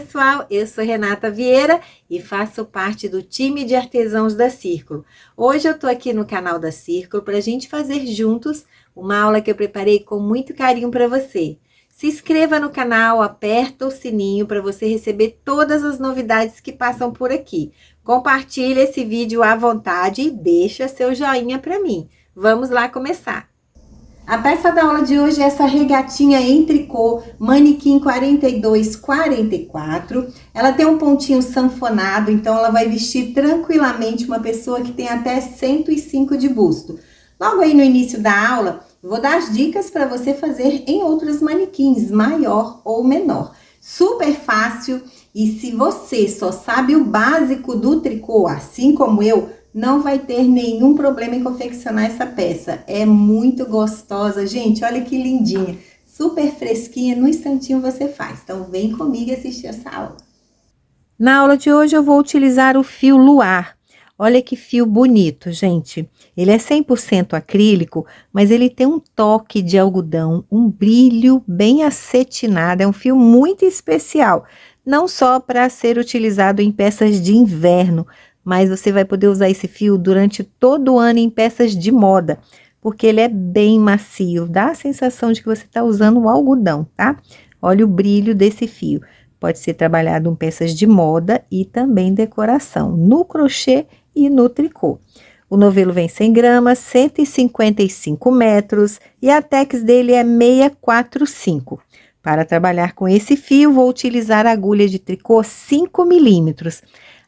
pessoal, eu sou Renata Vieira e faço parte do time de artesãos da Círculo. Hoje eu tô aqui no canal da Círculo para a gente fazer juntos uma aula que eu preparei com muito carinho para você. Se inscreva no canal, aperta o sininho para você receber todas as novidades que passam por aqui. Compartilhe esse vídeo à vontade e deixa seu joinha para mim. Vamos lá começar! A peça da aula de hoje é essa regatinha em tricô, manequim 42-44. Ela tem um pontinho sanfonado, então ela vai vestir tranquilamente uma pessoa que tem até 105 de busto. Logo aí no início da aula, eu vou dar as dicas para você fazer em outros manequins, maior ou menor. Super fácil, e se você só sabe o básico do tricô, assim como eu, não vai ter nenhum problema em confeccionar essa peça. É muito gostosa, gente. Olha que lindinha. Super fresquinha, no instantinho você faz. Então, vem comigo assistir essa aula. Na aula de hoje, eu vou utilizar o fio luar. Olha que fio bonito, gente. Ele é 100% acrílico, mas ele tem um toque de algodão, um brilho bem acetinado. É um fio muito especial. Não só para ser utilizado em peças de inverno, mas você vai poder usar esse fio durante todo o ano em peças de moda, porque ele é bem macio, dá a sensação de que você está usando um algodão, tá? Olha o brilho desse fio. Pode ser trabalhado em peças de moda e também decoração, no crochê e no tricô. O novelo vem 100 gramas, 155 metros e a tex dele é 645. Para trabalhar com esse fio, vou utilizar a agulha de tricô 5 milímetros.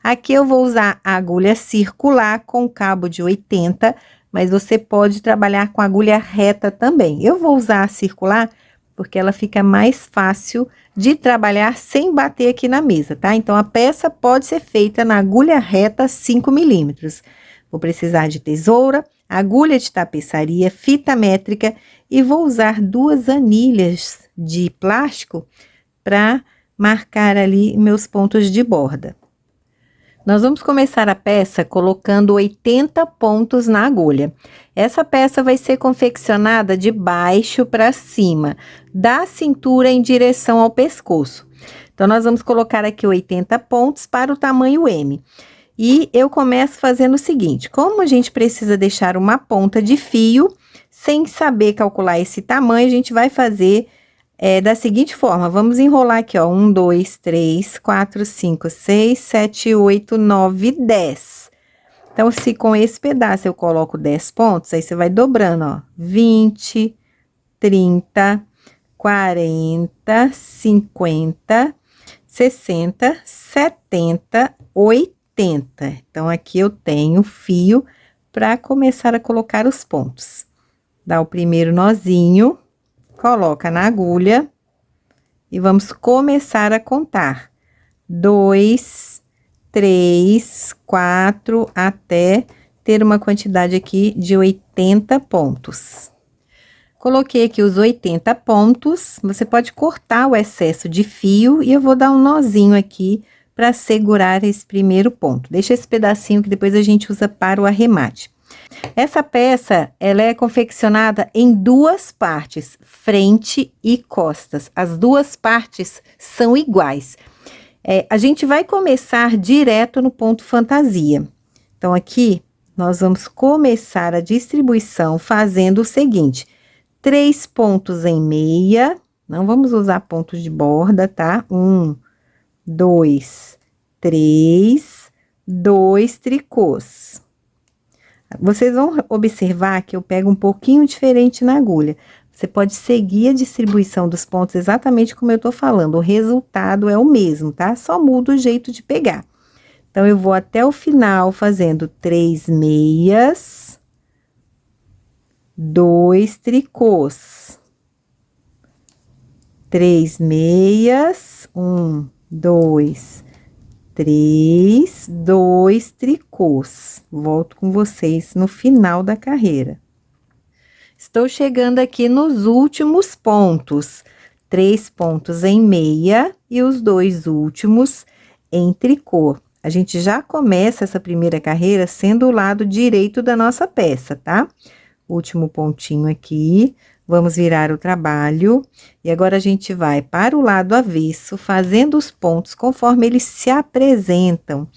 Aqui eu vou usar a agulha circular com cabo de 80, mas você pode trabalhar com agulha reta também. Eu vou usar a circular porque ela fica mais fácil de trabalhar sem bater aqui na mesa, tá? Então, a peça pode ser feita na agulha reta 5 milímetros. Vou precisar de tesoura, agulha de tapeçaria, fita métrica e vou usar 2 anilhas de plástico para marcar ali meus pontos de borda. Nós vamos começar a peça colocando 80 pontos na agulha. Essa peça vai ser confeccionada de baixo para cima, da cintura em direção ao pescoço. Então, nós vamos colocar aqui 80 pontos para o tamanho M. E eu começo fazendo o seguinte, como a gente precisa deixar uma ponta de fio, sem saber calcular esse tamanho, a gente vai fazer da seguinte forma, vamos enrolar aqui, ó, 1, 2, 3, 4, 5, 6, 7, 8, 9, 10. Então, se com esse pedaço eu coloco 10 pontos, aí você vai dobrando, ó, 20, 30, 40, 50, 60, 70, 80. Então, aqui eu tenho fio para começar a colocar os pontos. Dá o primeiro nozinho. Coloca na agulha e vamos começar a contar. 2, 3, 4, até ter uma quantidade aqui de 80 pontos. Coloquei aqui os 80 pontos, você pode cortar o excesso de fio e eu vou dar um nozinho aqui para segurar esse primeiro ponto. Deixa esse pedacinho que depois a gente usa para o arremate. Essa peça, ela é confeccionada em 2 partes, frente e costas. As 2 partes são iguais. A gente vai começar direto no ponto fantasia. Então, aqui, nós vamos começar a distribuição fazendo o seguinte. 3 pontos em meia, não vamos usar pontos de borda, tá? 1, 2, 3, 2 tricôs. Vocês vão observar que eu pego um pouquinho diferente na agulha. Você pode seguir a distribuição dos pontos exatamente como eu tô falando. O resultado é o mesmo, tá? Só muda o jeito de pegar. Então, eu vou até o final fazendo 3 meias, 2 tricôs. 3 meias, 1, 2, 3, 2 tricôs. Volto com vocês no final da carreira. Estou chegando aqui nos últimos pontos. 3 pontos em meia e os 2 últimos em tricô. A gente já começa essa primeira carreira sendo o lado direito da nossa peça, tá? Último pontinho aqui, Vamos virar o trabalho e agora a gente vai para o lado avesso, fazendo os pontos conforme eles se apresentam.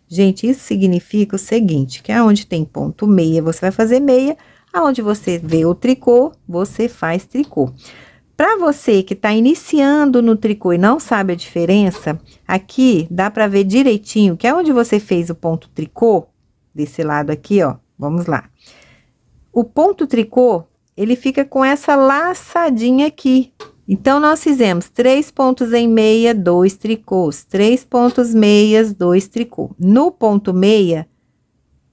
Gente, isso significa o seguinte, que aonde tem ponto meia, você vai fazer meia, aonde você vê o tricô, você faz tricô. Para você que está iniciando no tricô e não sabe a diferença, aqui dá para ver direitinho que é onde você fez o ponto tricô, desse lado aqui, ó, vamos lá. O ponto tricô, ele fica com essa laçadinha aqui. Então, nós fizemos 3 pontos em meia, 2 tricôs, 3 pontos meias, 2 tricô. No ponto meia,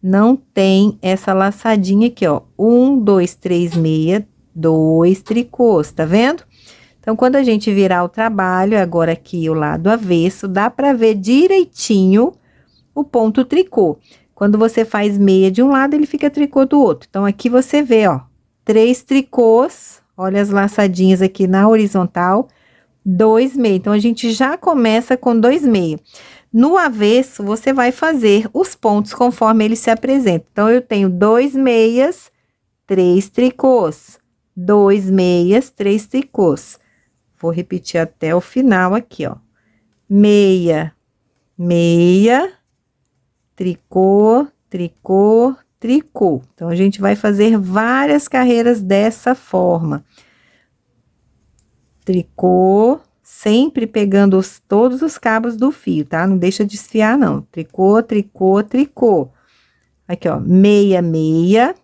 não tem essa laçadinha aqui, ó. 1, 2, 3 meia, 2 tricôs, tá vendo? Então, quando a gente virar o trabalho, agora aqui o lado avesso, dá pra ver direitinho o ponto tricô. Quando você faz meia de um lado, ele fica tricô do outro. Então, aqui você vê, ó, 3 tricôs, olha as laçadinhas aqui na horizontal, 2 meias. Então, a gente já começa com 2 meias. No avesso, você vai fazer os pontos conforme eles se apresentam. Então, eu tenho 2 meias, 3 tricôs, 2 meias, 3 tricôs. Vou repetir até o final aqui, ó. Meia, meia, tricô, tricô, tricô. Então, a gente vai fazer várias carreiras dessa forma. Tricô, sempre pegando todos os cabos do fio, tá? Não deixa desfiar, não. Tricô, tricô, tricô. Aqui, ó, meia, meia.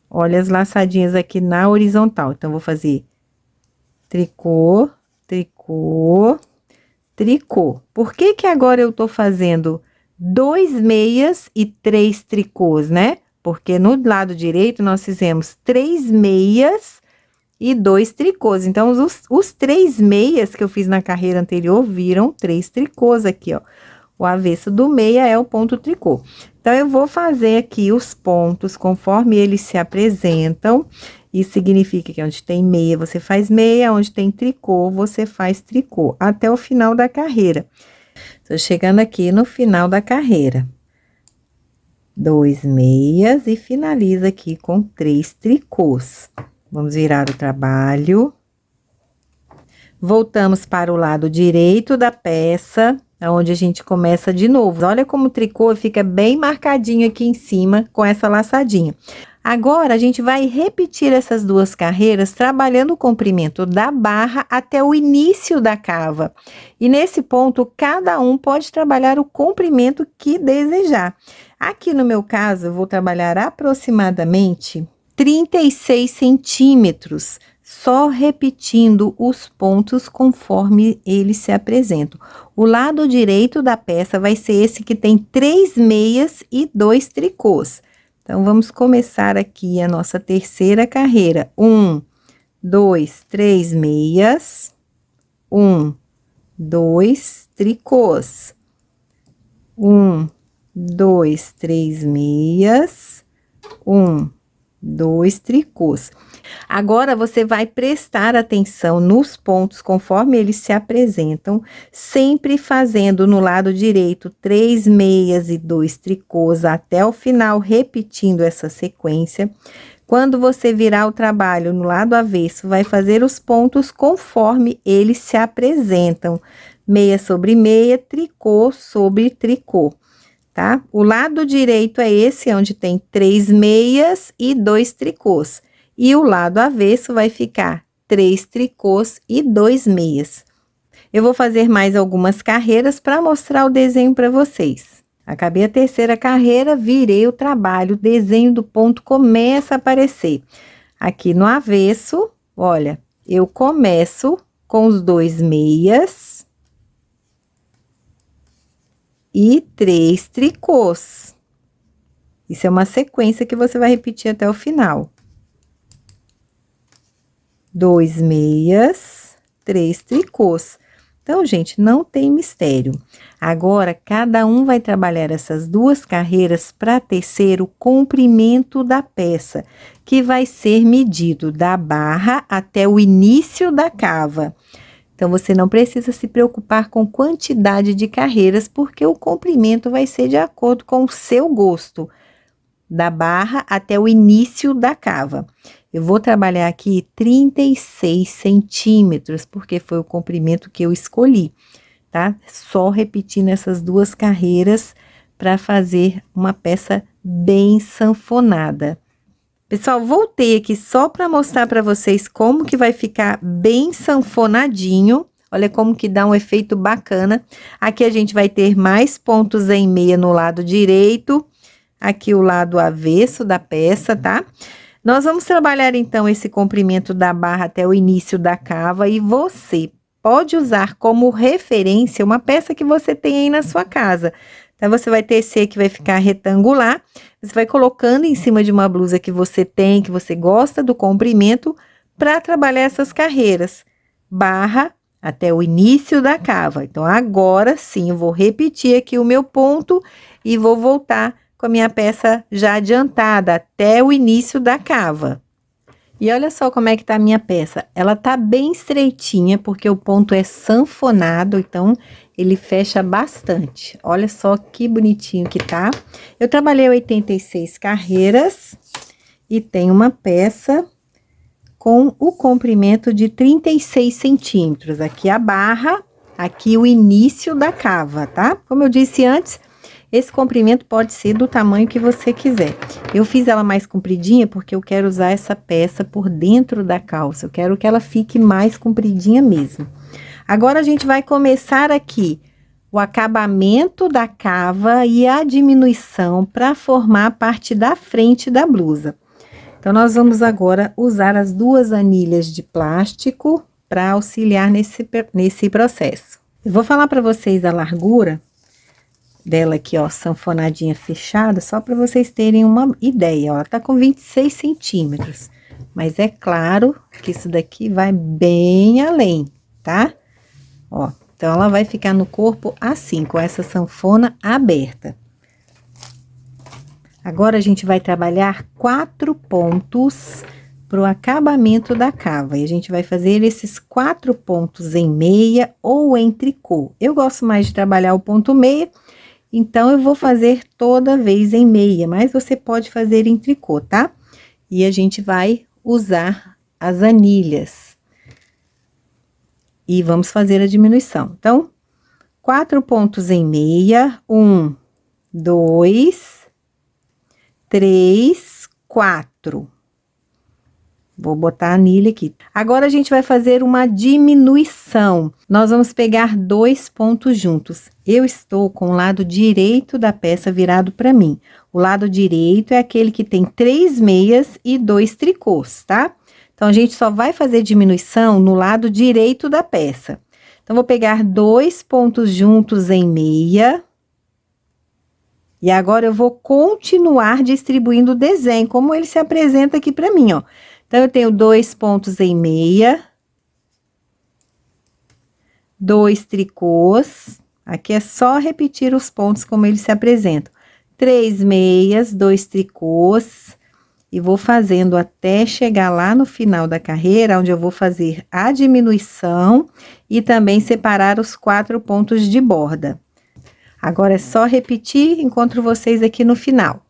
Olha as laçadinhas aqui na horizontal. Então, vou fazer tricô, tricô, tricô. Por que que agora eu tô fazendo 2 meias e 3 tricôs, né? Porque no lado direito nós fizemos 3 meias e 2 tricôs. Então, os 3 meias que eu fiz na carreira anterior viram 3 tricôs aqui, ó. O avesso do meia é o ponto tricô. Então, eu vou fazer aqui os pontos conforme eles se apresentam. Isso significa que onde tem meia, você faz meia, onde tem tricô, você faz tricô, até o final da carreira. Tô chegando aqui no final da carreira. 2 meias e finaliza aqui com 3 tricôs. Vamos virar o trabalho. Voltamos para o lado direito da peça, onde a gente começa de novo. Olha como o tricô fica bem marcadinho aqui em cima com essa laçadinha. Agora, a gente vai repetir essas duas carreiras, trabalhando o comprimento da barra até o início da cava. E nesse ponto, cada um pode trabalhar o comprimento que desejar. Aqui no meu caso, eu vou trabalhar aproximadamente 36 centímetros, só repetindo os pontos conforme eles se apresentam. O lado direito da peça vai ser esse que tem 3 meias e 2 tricôs. Então, vamos começar aqui a nossa terceira carreira. 1, 2, 3 meias. 1, 2, tricôs. 1, 2, 3 meias. 1, 2 tricôs. Agora, você vai prestar atenção nos pontos conforme eles se apresentam, sempre fazendo no lado direito 3 meias e 2 tricôs até o final, repetindo essa sequência. Quando você virar o trabalho no lado avesso, vai fazer os pontos conforme eles se apresentam. Meia sobre meia, tricô sobre tricô, tá? O lado direito é esse, onde tem 3 meias e 2 tricôs. E o lado avesso vai ficar 3 tricôs e 2 meias. Eu vou fazer mais algumas carreiras para mostrar o desenho para vocês. Acabei a terceira carreira, virei o trabalho, o desenho do ponto começa a aparecer. Aqui no avesso, olha, eu começo com os 2 meias e 3 tricôs. Isso é uma sequência que você vai repetir até o final. 2 meias, 3 tricôs. Então, gente, não tem mistério. Agora, cada um vai trabalhar essas duas carreiras para tecer o comprimento da peça, que vai ser medido da barra até o início da cava. Então, você não precisa se preocupar com quantidade de carreiras, porque o comprimento vai ser de acordo com o seu gosto. da barra até o início da cava. Eu vou trabalhar aqui 36 centímetros, porque foi o comprimento que eu escolhi, tá? Só repetindo essas duas carreiras para fazer uma peça bem sanfonada. Pessoal, voltei aqui só para mostrar para vocês como que vai ficar bem sanfonadinho. Olha como que dá um efeito bacana. Aqui a gente vai ter mais pontos em meia no lado direito, aqui o lado avesso da peça, tá? Nós vamos trabalhar, então, esse comprimento da barra até o início da cava e você pode usar como referência uma peça que você tem aí na sua casa. Então, você vai tecer que vai ficar retangular, você vai colocando em cima de uma blusa que você tem, que você gosta do comprimento, para trabalhar essas carreiras. Barra até o início da cava. Então, agora sim, eu vou repetir aqui o meu ponto e vou voltar com a minha peça já adiantada até o início da cava. E olha só como é que tá a minha peça. Ela tá bem estreitinha, porque o ponto é sanfonado, então ele fecha bastante. Olha só que bonitinho que tá. Eu trabalhei 86 carreiras e tem uma peça com o comprimento de 36 centímetros. Aqui a barra, aqui o início da cava, tá? Como eu disse antes, esse comprimento pode ser do tamanho que você quiser. Eu fiz ela mais compridinha porque eu quero usar essa peça por dentro da calça. Eu quero que ela fique mais compridinha mesmo. Agora, a gente vai começar aqui o acabamento da cava e a diminuição para formar a parte da frente da blusa. Então, nós vamos agora usar as duas anilhas de plástico para auxiliar nesse processo. Eu vou falar para vocês a largura dela aqui, ó, sanfonadinha fechada, só para vocês terem uma ideia, ó, ela tá com 26 centímetros, mas é claro que isso daqui vai bem além, tá? Ó, então ela vai ficar no corpo assim, com essa sanfona aberta. Agora, a gente vai trabalhar 4 pontos pro acabamento da cava, e a gente vai fazer esses 4 pontos em meia ou em tricô. Eu gosto mais de trabalhar o ponto meia, então, eu vou fazer toda vez em meia, mas você pode fazer em tricô, tá? E a gente vai usar as anilhas. E vamos fazer a diminuição. Então, 4 pontos em meia. 1, 2, 3, 4. Vou botar a anilha aqui. Agora, a gente vai fazer uma diminuição. Nós vamos pegar 2 pontos juntos. Eu estou com o lado direito da peça virado para mim. O lado direito é aquele que tem 3 meias e 2 tricôs, tá? Então, a gente só vai fazer diminuição no lado direito da peça. Então, vou pegar 2 pontos juntos em meia. E agora, eu vou continuar distribuindo o desenho, como ele se apresenta aqui para mim, ó. Então, eu tenho 2 pontos em meia, 2 tricôs, aqui é só repetir os pontos como eles se apresentam. 3 meias, 2 tricôs, e vou fazendo até chegar lá no final da carreira, onde eu vou fazer a diminuição e também separar os 4 pontos de borda. Agora, é só repetir, encontro vocês aqui no final.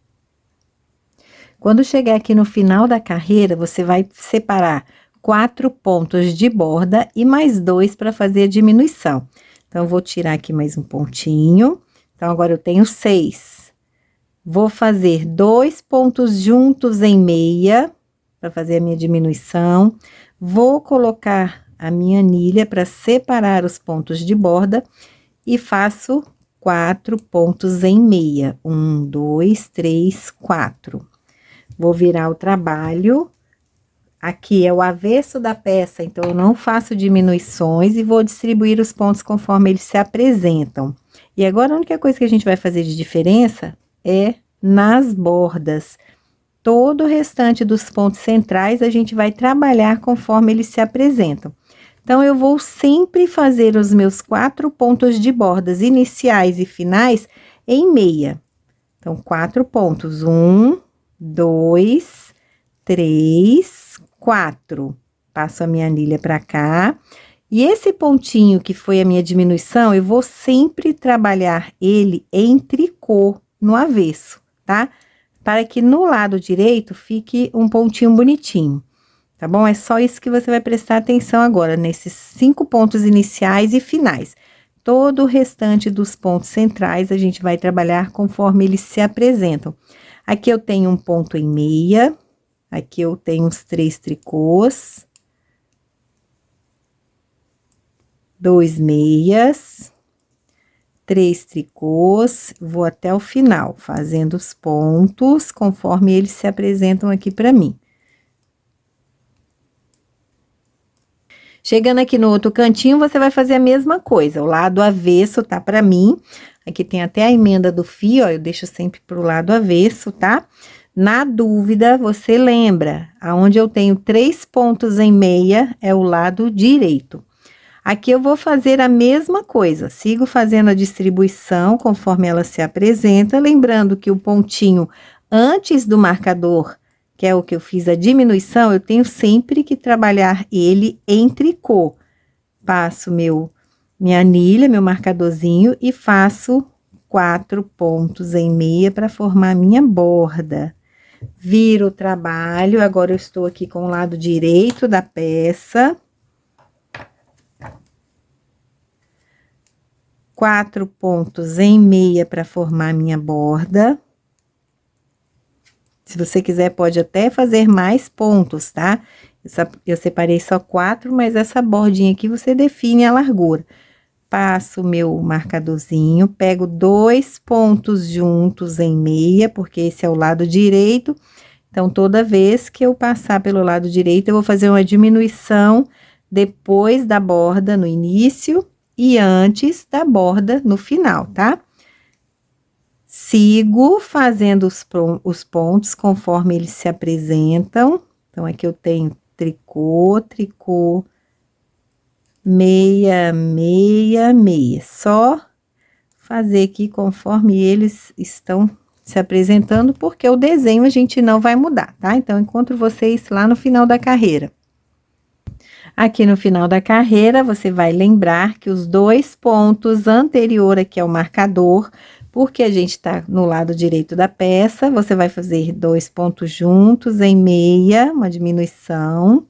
Quando chegar aqui no final da carreira, você vai separar 4 pontos de borda e mais 2 para fazer a diminuição. Então, eu vou tirar aqui mais um pontinho. Então, agora eu tenho 6. Vou fazer 2 pontos juntos em meia, para fazer a minha diminuição. Vou colocar a minha anilha para separar os pontos de borda e faço 4 pontos em meia. 1, 2, 3, 4. Vou virar o trabalho, aqui é o avesso da peça, então eu não faço diminuições e vou distribuir os pontos conforme eles se apresentam. E agora, a única coisa que a gente vai fazer de diferença é nas bordas. Todo o restante dos pontos centrais, a gente vai trabalhar conforme eles se apresentam. Então, eu vou sempre fazer os meus 4 pontos de bordas iniciais e finais em meia. Então, 4 pontos, 1, 2, 3, 4. Passo a minha anilha para cá. E esse pontinho que foi a minha diminuição, eu vou sempre trabalhar ele em tricô no avesso, tá? para que no lado direito fique um pontinho bonitinho, tá bom? É só isso que você vai prestar atenção agora, nesses 5 pontos iniciais e finais. Todo o restante dos pontos centrais, a gente vai trabalhar conforme eles se apresentam. Aqui eu tenho um ponto em meia, aqui eu tenho uns 3 tricôs, 2 meias, 3 tricôs, vou até o final, fazendo os pontos conforme eles se apresentam aqui para mim. Chegando aqui no outro cantinho, você vai fazer a mesma coisa, o lado avesso tá para mim, aqui tem até a emenda do fio, ó, eu deixo sempre pro lado avesso, tá? Na dúvida, você lembra, aonde eu tenho 3 pontos em meia, é o lado direito. Aqui eu vou fazer a mesma coisa, sigo fazendo a distribuição conforme ela se apresenta, lembrando que o pontinho antes do marcador, que é o que eu fiz a diminuição, eu tenho sempre que trabalhar ele em tricô. Passo minha anilha, meu marcadorzinho e faço 4 pontos em meia para formar a minha borda. Viro o trabalho, agora eu estou aqui com o lado direito da peça. 4 pontos em meia para formar minha borda. Se você quiser, pode até fazer mais pontos, tá? Eu separei só 4, mas essa bordinha aqui você define a largura. Passo o meu marcadorzinho, pego 2 pontos juntos em meia, porque esse é o lado direito. Então, toda vez que eu passar pelo lado direito, eu vou fazer uma diminuição depois da borda no início e antes da borda no final, tá? Sigo fazendo os pontos conforme eles se apresentam. Então, aqui eu tenho tricô, tricô, meia, meia, meia. Só fazer aqui conforme eles estão se apresentando, porque o desenho a gente não vai mudar, tá? Então, encontro vocês lá no final da carreira. Aqui no final da carreira, você vai lembrar que os 2 pontos anterior aqui ao marcador, porque a gente tá no lado direito da peça, você vai fazer 2 pontos juntos em meia, uma diminuição,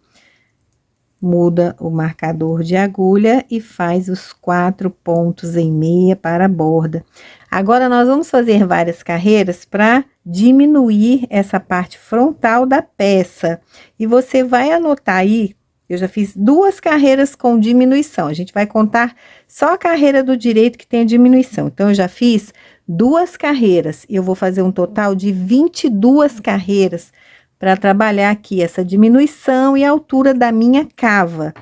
muda o marcador de agulha e faz os 4 pontos em meia para a borda. Agora, nós vamos fazer várias carreiras para diminuir essa parte frontal da peça. E você vai anotar aí. Eu já fiz 2 carreiras com diminuição. A gente vai contar só a carreira do direito que tem a diminuição. Então, eu já fiz 2 carreiras e eu vou fazer um total de 22 carreiras para trabalhar aqui essa diminuição e a altura da minha cava.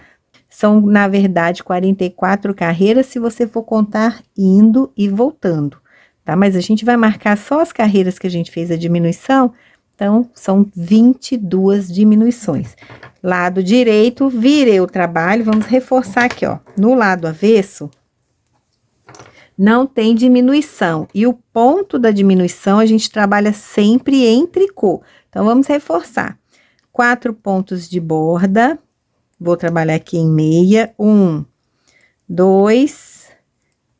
São, na verdade, 44 carreiras se você for contar indo e voltando, tá? Mas a gente vai marcar só as carreiras que a gente fez a diminuição. Então, são 22 diminuições. Lado direito, virei o trabalho, vamos reforçar aqui, ó. No lado avesso, não tem diminuição. E o ponto da diminuição, a gente trabalha sempre em tricô. Então, vamos reforçar. 4 pontos de borda, vou trabalhar aqui em meia. 1, 2,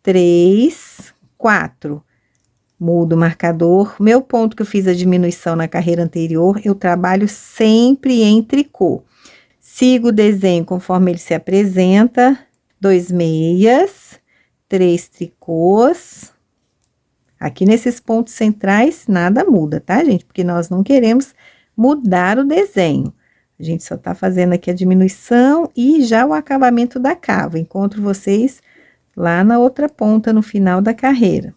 3, 4. Mudo o marcador. Meu ponto que eu fiz a diminuição na carreira anterior, eu trabalho sempre em tricô. Sigo o desenho conforme ele se apresenta. 2 meias, 3 tricôs. Aqui nesses pontos centrais, nada muda, tá, gente? Porque nós não queremos mudar o desenho. A gente só tá fazendo aqui a diminuição e já o acabamento da cava. Encontro vocês lá na outra ponta, no final da carreira.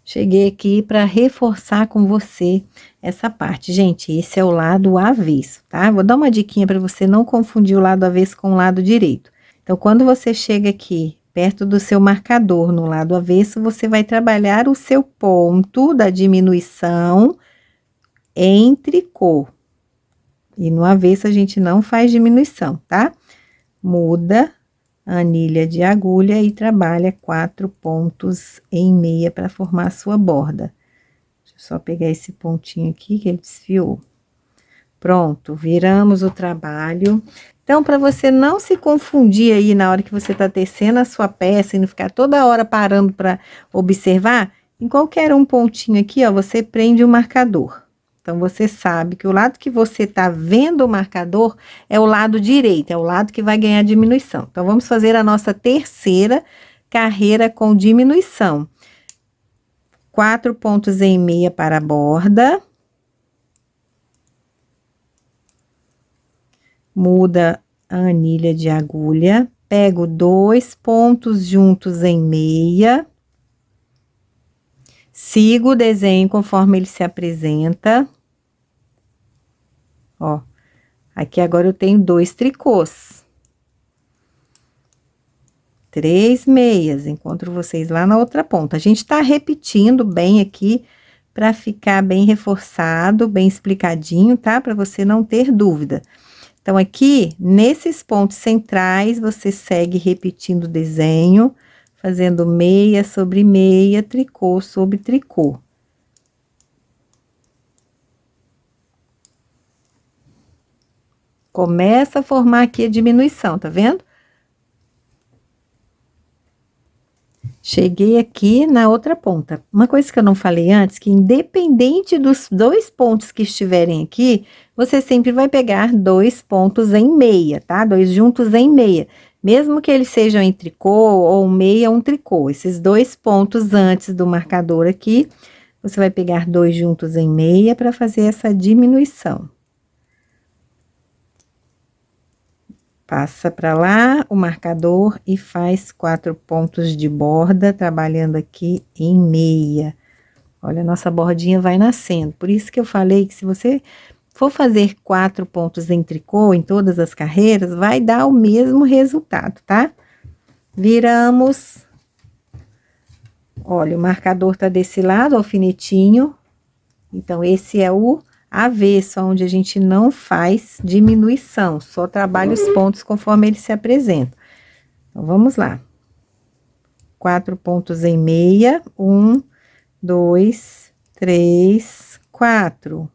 Cheguei aqui para reforçar com você essa parte. Gente, esse é o lado avesso, tá? Vou dar uma diquinha para você não confundir o lado avesso com o lado direito. Então, quando você chega aqui perto do seu marcador no lado avesso, você vai trabalhar o seu ponto da diminuição em tricô. E no avesso a gente não faz diminuição, tá? Muda a anilha de agulha e trabalha 4 pontos em meia para formar a sua borda. Deixa eu só pegar esse pontinho aqui que ele desfiou. Pronto, viramos o trabalho. Então, para você não se confundir aí na hora que você tá tecendo a sua peça e não ficar toda hora parando para observar, Em qualquer um pontinho aqui, ó, você prende o marcador. Então, você sabe que o lado que você tá vendo o marcador é o lado direito, é o lado que vai ganhar diminuição. Então, vamos fazer a nossa terceira carreira com diminuição. 4 pontos em meia para a borda. Muda a anilha de agulha. Pego 2 pontos juntos em meia. Sigo o desenho conforme ele se apresenta. Ó, aqui agora eu tenho 2 tricôs. 3 meias, encontro vocês lá na outra ponta. A gente tá repetindo bem aqui, para ficar bem reforçado, bem explicadinho, tá? Para você não ter dúvida. Então, aqui, nesses pontos centrais, você segue repetindo o desenho, fazendo meia sobre meia, tricô sobre tricô. Começa a formar aqui a diminuição, tá vendo? Cheguei aqui na outra ponta. Uma coisa que eu não falei antes, que independente dos 2 pontos que estiverem aqui, você sempre vai pegar 2 pontos em meia, tá? 2 juntos em meia. Mesmo que eles sejam em tricô ou meia, um tricô. Esses 2 pontos antes do marcador aqui, você vai pegar 2 juntos em meia para fazer essa diminuição. Passa para lá o marcador e faz 4 pontos de borda, trabalhando aqui em meia. Olha, a nossa bordinha vai nascendo. Por isso que eu falei que se você for fazer 4 pontos em tricô em todas as carreiras, vai dar o mesmo resultado, tá? Viramos. Olha, o marcador tá desse lado, o alfinetinho. Então, esse é o avesso, onde a gente não faz diminuição, só trabalha os pontos conforme eles se apresentam. Então, vamos lá. 4 pontos em meia, 1, 2, 3, 4.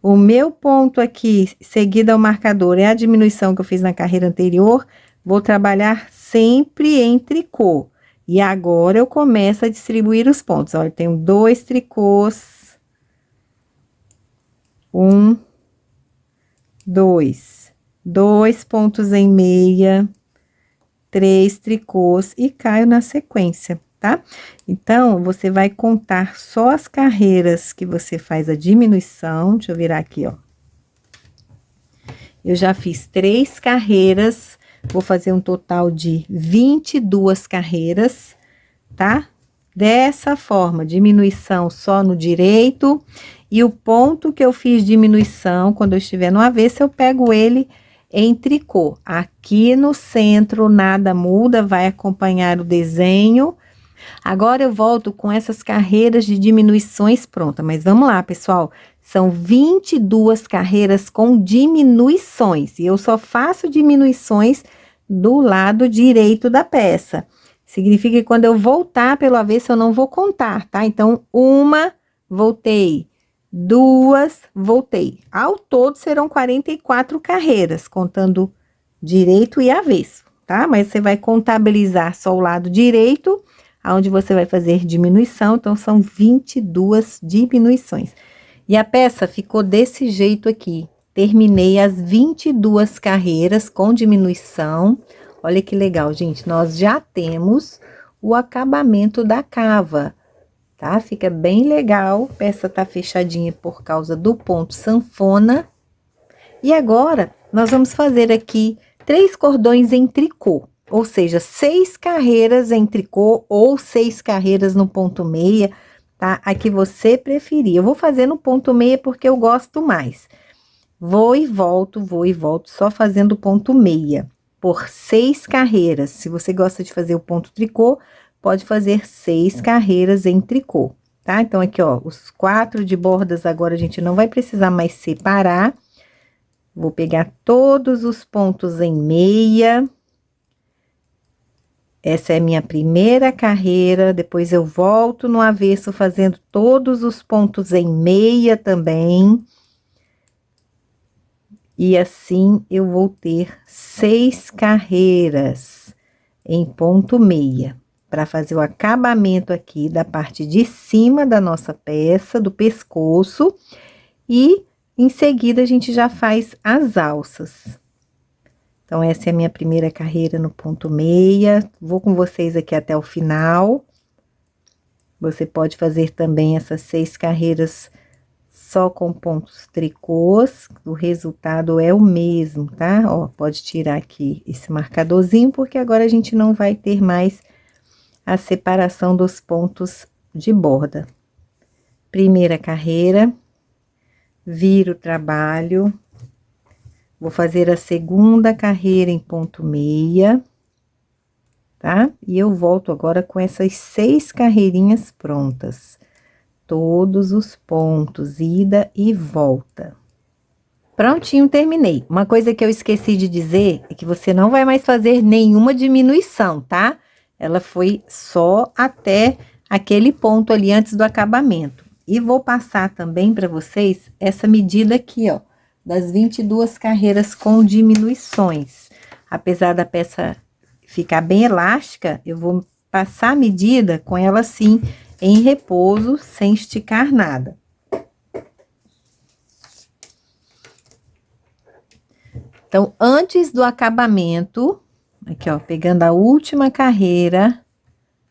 O meu ponto aqui, seguido ao marcador, é a diminuição que eu fiz na carreira anterior, vou trabalhar sempre em tricô. E agora, eu começo a distribuir os pontos. Olha, eu tenho 2 tricôs. 1, 2, 2 pontos em meia, 3 tricôs e caio na sequência, tá? Então, você vai contar só as carreiras que você faz a diminuição. Deixa eu virar aqui, ó. Eu já fiz 3 carreiras, vou fazer um total de 22 carreiras, tá? Dessa forma, diminuição só no direito. E o ponto que eu fiz diminuição, quando eu estiver no avesso, eu pego ele em tricô. Aqui no centro, nada muda, vai acompanhar o desenho. Agora, eu volto com essas carreiras de diminuições prontas. Mas vamos lá, pessoal. São 22 carreiras com diminuições. E eu só faço diminuições do lado direito da peça. Significa que quando eu voltar pelo avesso, eu não vou contar, tá? Então, 1, voltei. 2, voltei. Ao todo, serão 44 carreiras, contando direito e avesso, tá? Mas você vai contabilizar só o lado direito, aonde você vai fazer diminuição, então são 22 diminuições. E a peça ficou desse jeito aqui. Terminei as 22 carreiras com diminuição. Olha que legal, gente, nós já temos o acabamento da cava. Tá? Fica bem legal, a peça tá fechadinha por causa do ponto sanfona. E agora, nós vamos fazer aqui 3 cordões em tricô, ou seja, 6 carreiras em tricô ou 6 carreiras no ponto meia, tá? A que você preferir. Eu vou fazer no ponto meia porque eu gosto mais. Vou e volto, só fazendo ponto meia, por 6 carreiras. Se você gosta de fazer o ponto tricô, pode fazer 6 carreiras em tricô, tá? Então, aqui, ó, os 4 de bordas agora a gente não vai precisar mais separar. Vou pegar todos os pontos em meia. Essa é a minha primeira carreira, depois eu volto no avesso fazendo todos os pontos em meia também. E assim, eu vou ter 6 carreiras em ponto meia. para fazer o acabamento aqui da parte de cima da nossa peça, do pescoço, e em seguida a gente já faz as alças. Então, essa é a minha primeira carreira no ponto meia, vou com vocês aqui até o final. Você pode fazer também essas 6 carreiras só com pontos tricôs, o resultado é o mesmo, tá? Ó, pode tirar aqui esse marcadorzinho, porque agora a gente não vai ter mais a separação dos pontos de borda. Primeira carreira, viro o trabalho, vou fazer a segunda carreira em ponto meia, tá? E eu volto agora com essas 6 carreirinhas prontas. Todos os pontos, ida e volta. Prontinho, terminei. Uma coisa que eu esqueci de dizer é que você não vai mais fazer nenhuma diminuição, tá? Ela foi só até aquele ponto ali antes do acabamento. E vou passar também para vocês essa medida aqui, ó, das 22 carreiras com diminuições. Apesar da peça ficar bem elástica, eu vou passar a medida com ela assim, em repouso, sem esticar nada. Então, antes do acabamento, aqui ó, pegando a última carreira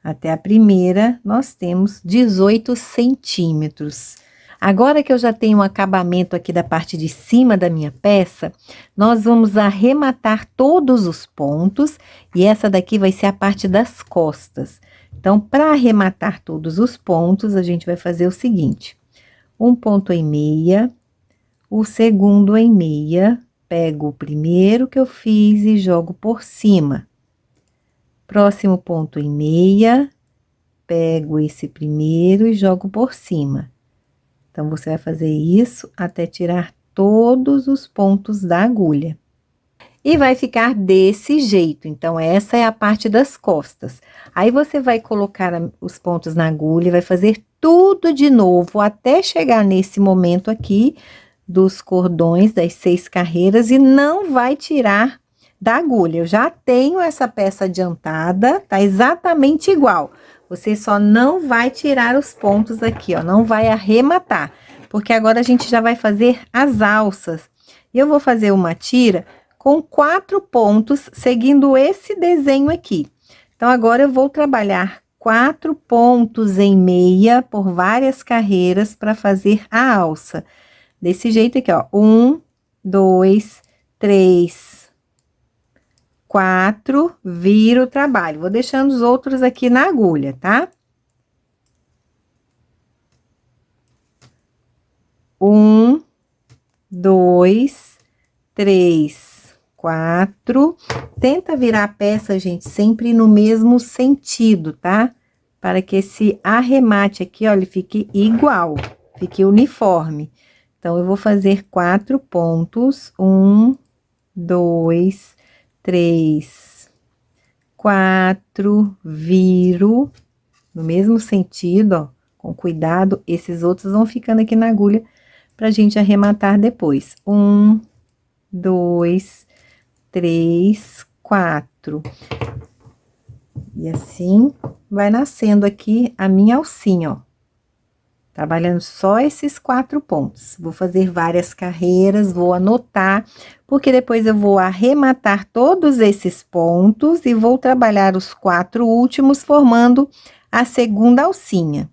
até a primeira, nós temos 18 centímetros. Agora que eu já tenho um acabamento aqui da parte de cima da minha peça, nós vamos arrematar todos os pontos, e essa daqui vai ser a parte das costas. Então, para arrematar todos os pontos, a gente vai fazer o seguinte: um ponto em meia, o segundo em meia, pego o primeiro que eu fiz e jogo por cima. Próximo ponto em meia, pego esse primeiro e jogo por cima. Então, você vai fazer isso até tirar todos os pontos da agulha. E vai ficar desse jeito. Então, essa é a parte das costas. Aí, você vai colocar os pontos na agulha, vai fazer tudo de novo, até chegar nesse momento aqui dos cordões, das 6 carreiras, e não vai tirar da agulha. Eu já tenho essa peça adiantada, tá exatamente igual. Você só não vai tirar os pontos aqui, ó, não vai arrematar, porque agora a gente já vai fazer as alças. E eu vou fazer uma tira com 4 pontos, seguindo esse desenho aqui. Então, agora eu vou trabalhar 4 pontos em meia por várias carreiras para fazer a alça. Desse jeito aqui, ó, 1, 2, 3, 4, viro o trabalho. Vou deixando os outros aqui na agulha, tá? 1, 2, 3, 4. Tenta virar a peça, gente, sempre no mesmo sentido, tá? Para que esse arremate aqui, ó, ele fique igual, fique uniforme. Então, eu vou fazer 4 pontos, 1, 2, 3, 4, viro, no mesmo sentido, ó, com cuidado, esses outros vão ficando aqui na agulha, pra gente arrematar depois. 1, 2, 3, 4. E assim, vai nascendo aqui a minha alcinha, ó. Trabalhando só esses 4 pontos. Vou fazer várias carreiras, vou anotar, porque depois eu vou arrematar todos esses pontos e vou trabalhar os 4 últimos, formando a segunda alcinha.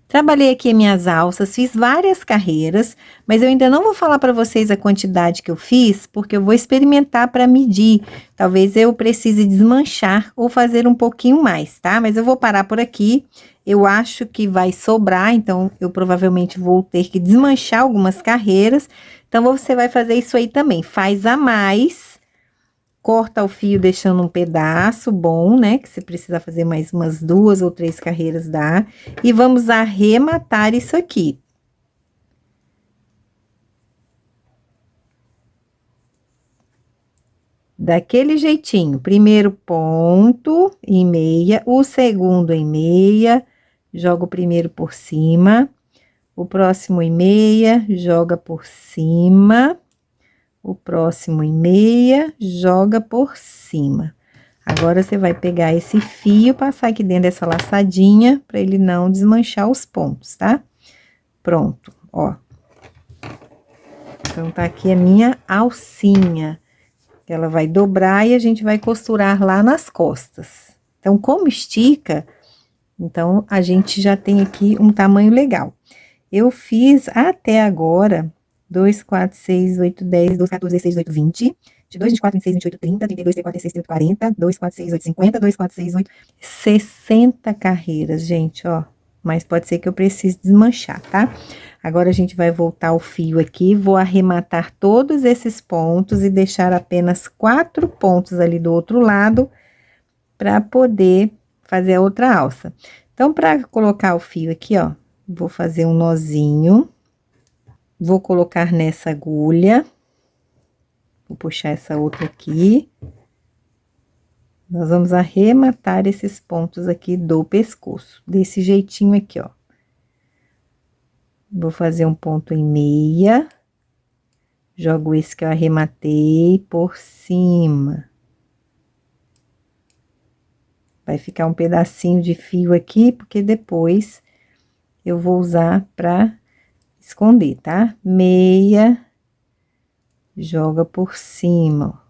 Trabalhei aqui minhas alças, fiz várias carreiras, mas eu ainda não vou falar para vocês a quantidade que eu fiz, porque eu vou experimentar para medir. Talvez eu precise desmanchar ou fazer um pouquinho mais, tá? Mas eu vou parar por aqui. Eu acho que vai sobrar, então eu provavelmente vou ter que desmanchar algumas carreiras. Então, você vai fazer isso aí também. Faz a mais, corta o fio deixando um pedaço bom, né? Que você precisa fazer mais umas 2 ou 3 carreiras, dá. E vamos arrematar isso aqui. Daquele jeitinho, primeiro ponto em meia, o segundo em meia, joga o primeiro por cima, o próximo em meia, joga por cima, o próximo em meia, joga por cima. Agora, você vai pegar esse fio, passar aqui dentro dessa laçadinha, pra ele não desmanchar os pontos, tá? Pronto, ó. Então, tá aqui a minha alcinha. Ela vai dobrar e a gente vai costurar lá nas costas. Então, como estica, então, a gente já tem aqui um tamanho legal. Eu fiz até agora 2, 4, 6, 8, 10, 12, 14, 16, 18, 20. 22, 24, 26, 28, 30, 32, 34, 36, 38, 40. 2, 4, 6, 8, 50. 2, 4, 6, 8, 60 carreiras, gente, ó. Mas pode ser que eu precise desmanchar, tá? Agora, a gente vai voltar o fio aqui. Vou arrematar todos esses pontos e deixar apenas 4 pontos ali do outro lado, para poder fazer a outra alça. Então, para colocar o fio aqui, ó, vou fazer um nozinho. Vou colocar nessa agulha. Vou puxar essa outra aqui. Nós vamos arrematar esses pontos aqui do pescoço, desse jeitinho aqui, ó. Vou fazer um ponto em meia. Jogo esse que eu arrematei por cima. Vai ficar um pedacinho de fio aqui, porque depois eu vou usar pra esconder, tá? Meia, joga por cima, ó.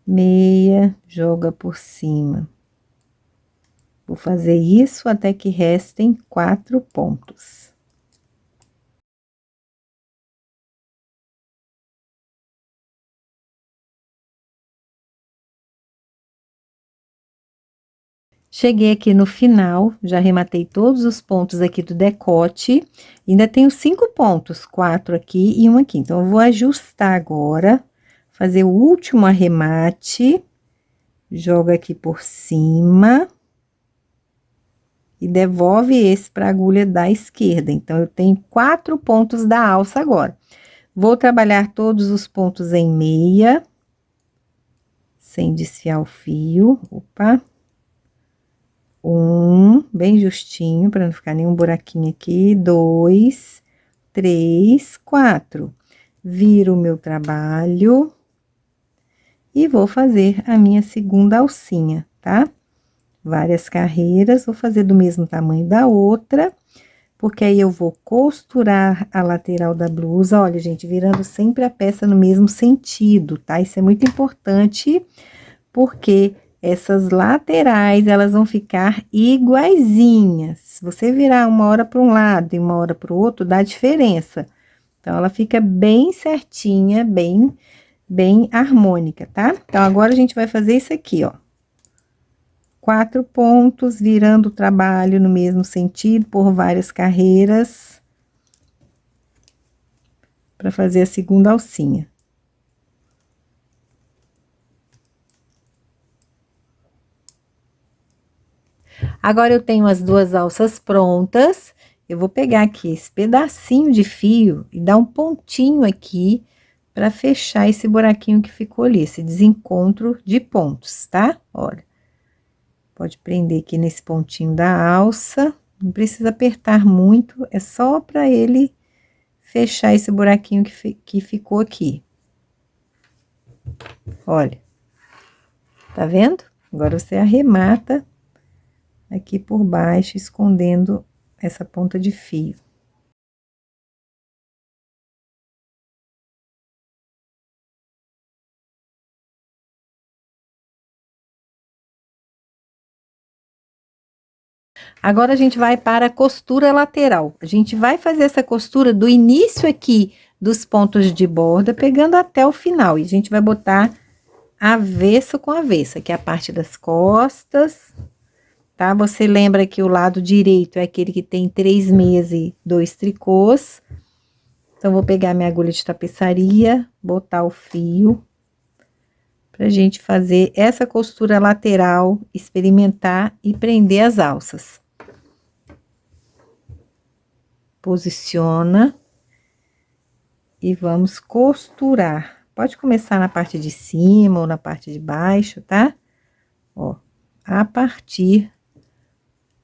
Meia, joga por cima. Vou fazer isso até que restem 4 pontos. Cheguei aqui no final, já arrematei todos os pontos aqui do decote. Ainda tenho 5 pontos, 4 aqui e 1 aqui. Então, eu vou ajustar agora, fazer o último arremate, joga aqui por cima e devolve esse para a agulha da esquerda. Então, eu tenho 4 pontos da alça agora. Vou trabalhar todos os pontos em meia, sem desfiar o fio. Opa! Bem justinho, para não ficar nenhum buraquinho aqui. 2, 3, 4. Viro o meu trabalho e vou fazer a minha segunda alcinha, tá? Várias carreiras, vou fazer do mesmo tamanho da outra, porque aí eu vou costurar a lateral da blusa. Olha, gente, virando sempre a peça no mesmo sentido, tá? Isso é muito importante, porque essas laterais, elas vão ficar iguaizinhas. Se você virar uma hora para um lado e uma hora para o outro, dá diferença. Então, ela fica bem certinha, bem harmônica, tá? Então, agora a gente vai fazer isso aqui, ó. 4 pontos, virando o trabalho no mesmo sentido, por várias carreiras, para fazer a segunda alcinha. Agora, eu tenho as 2 alças prontas. Eu vou pegar aqui esse pedacinho de fio e dar um pontinho aqui para fechar esse buraquinho que ficou ali, esse desencontro de pontos, tá? Olha, pode prender aqui nesse pontinho da alça, não precisa apertar muito, é só para ele fechar esse buraquinho que ficou aqui. Olha, tá vendo? Agora, você arremata aqui por baixo, escondendo essa ponta de fio. Agora, a gente vai para a costura lateral. A gente vai fazer essa costura do início aqui dos pontos de borda, pegando até o final. E a gente vai botar avesso com avesso, que é a parte das costas, tá? Você lembra que o lado direito é aquele que tem 3 meias e 2 tricôs. Então, vou pegar minha agulha de tapeçaria, botar o fio, pra gente fazer essa costura lateral, experimentar e prender as alças. Posiciona e vamos costurar. Pode começar na parte de cima ou na parte de baixo, tá? Ó, a partir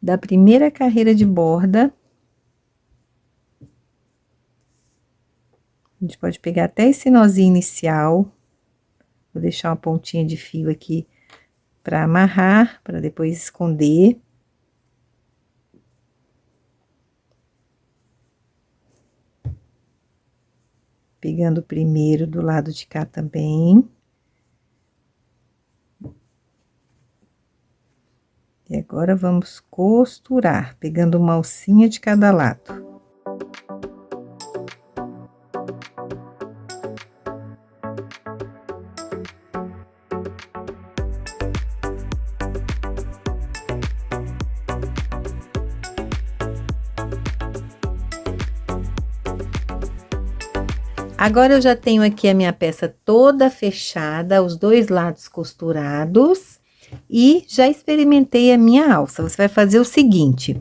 da primeira carreira de borda, a gente pode pegar até esse nozinho inicial, Vou deixar uma pontinha de fio aqui para amarrar, para depois esconder. Pegando o primeiro do lado de cá também. E agora, vamos costurar, pegando uma alcinha de cada lado. Agora, eu já tenho aqui a minha peça toda fechada, os dois lados costurados, e já experimentei a minha alça. Você vai fazer o seguinte: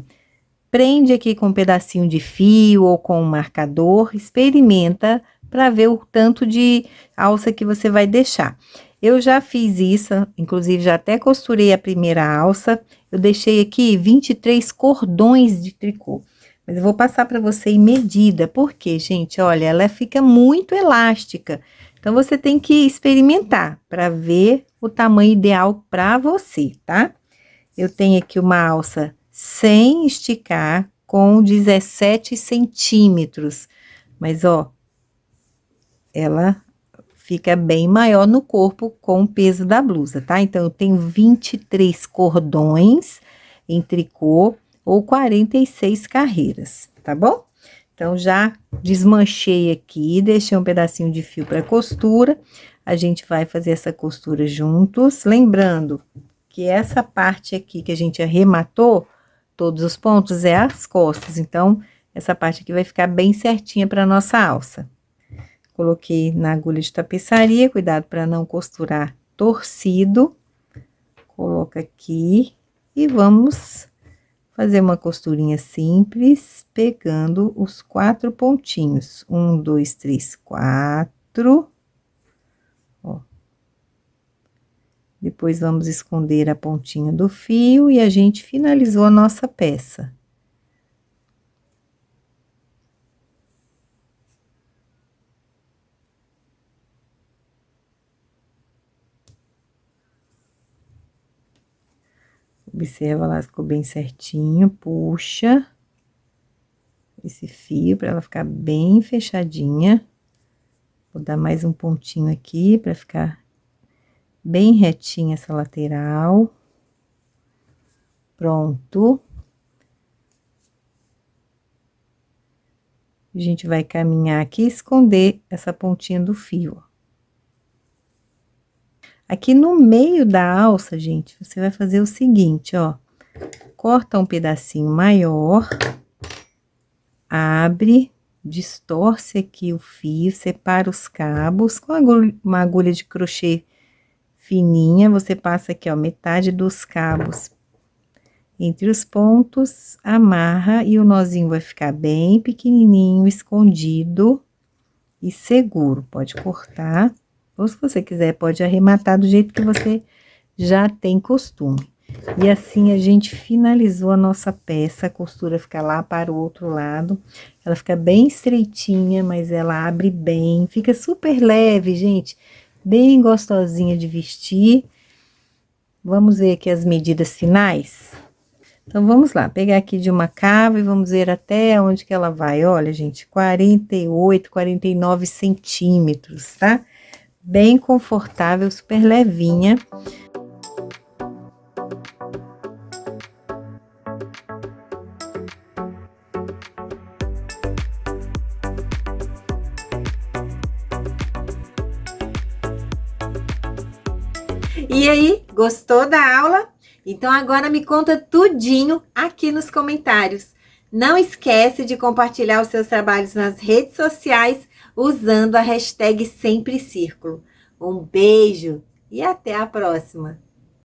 prende aqui com um pedacinho de fio ou com um marcador, experimenta para ver o tanto de alça que você vai deixar. Eu já fiz isso, inclusive já até costurei a primeira alça. Eu deixei aqui 23 cordões de tricô. Mas eu vou passar para você em medida, porque, gente, olha, ela fica muito elástica. Então, você tem que experimentar para ver o tamanho ideal para você, tá? Eu tenho aqui uma alça sem esticar, com 17 centímetros. Mas, ó, ela fica bem maior no corpo com o peso da blusa, tá? Então, eu tenho 23 cordões em tricô, ou 46 carreiras, tá bom? Então, já desmanchei aqui, deixei um pedacinho de fio para costura. A gente vai fazer essa costura juntos. Lembrando que essa parte aqui que a gente arrematou, todos os pontos, é as costas. Então, essa parte aqui vai ficar bem certinha para nossa alça. Coloquei na agulha de tapeçaria, cuidado para não costurar torcido. Coloca aqui e vamos fazer uma costurinha simples, pegando os 4 pontinhos. 1, 2, 3, 4. Ó. Depois, vamos esconder a pontinha do fio e a gente finalizou a nossa peça. Observa lá, ficou bem certinho, puxa esse fio para ela ficar bem fechadinha. Vou dar mais um pontinho aqui para ficar bem retinha essa lateral. Pronto. A gente vai caminhar aqui e esconder essa pontinha do fio, ó. Aqui no meio da alça, gente, você vai fazer o seguinte, ó. Corta um pedacinho maior, abre, distorce aqui o fio, separa os cabos com uma agulha de crochê fininha. Você passa aqui, ó, metade dos cabos entre os pontos, amarra e o nozinho vai ficar bem pequenininho, escondido e seguro. Pode cortar. Ou, se você quiser, pode arrematar do jeito que você já tem costume. E assim, a gente finalizou a nossa peça. A costura fica lá para o outro lado. Ela fica bem estreitinha, mas ela abre bem. Fica super leve, gente. Bem gostosinha de vestir. Vamos ver aqui as medidas finais? Então, vamos lá. Pegar aqui de uma cava e vamos ver até onde que ela vai. Olha, gente, 48, 49 centímetros, tá? Bem confortável, super levinha. E aí, gostou da aula? Então agora me conta tudinho aqui nos comentários. Não esquece de compartilhar os seus trabalhos nas redes sociais usando a hashtag Sempre Círculo. Um beijo e até a próxima!